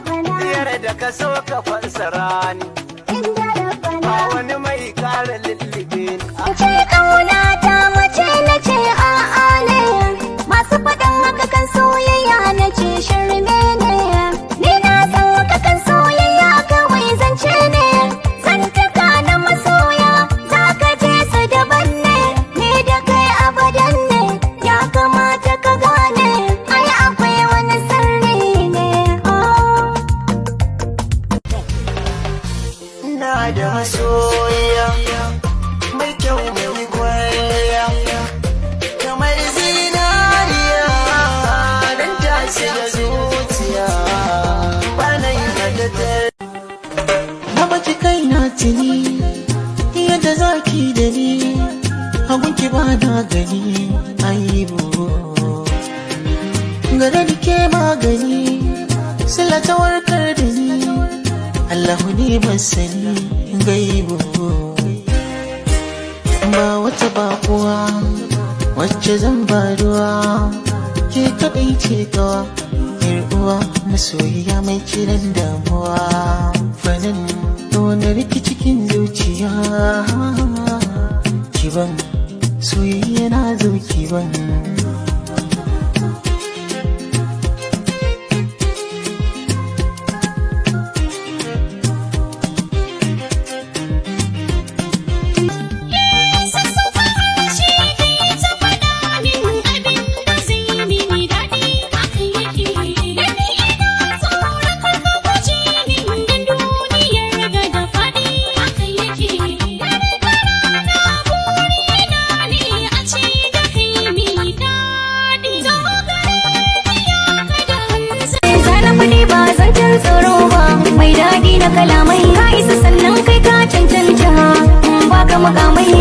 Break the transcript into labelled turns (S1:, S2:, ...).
S1: da ka so ka fassara ni ba wani mai kara lullube ni.
S2: Ce ƙauna ta mace na ce a'a ne, masu faɗin haka kan soyayya na ce shirme ne. Ni na san haka kan soyayya kawai zance ne, zantaka na masoya za ka je su daban ne. Ni da kai abadan ne, ya kamata ka gane ai akwai wani sirri ne.
S1: Na da masoya mai kyau mai kwaya kamar zinariya dan tashi da zuciya bana yi da na baki kai na tuni yadda zaki da ni hagunki ba na gani aibu gare da ke magani sila ta warkar da ni Allahu ne ban sani gaibu ba wata bakuwa wacce zan ba ruwa ke kaɗai ce gawa uwa masoyiya mai kiran damuwa fanin wani rikici cikin zuciya kiban soyayya na zo kiban
S2: tsoro ba mai daɗi na kalamai ka isa sannan kai ka cancanta ba ka makamai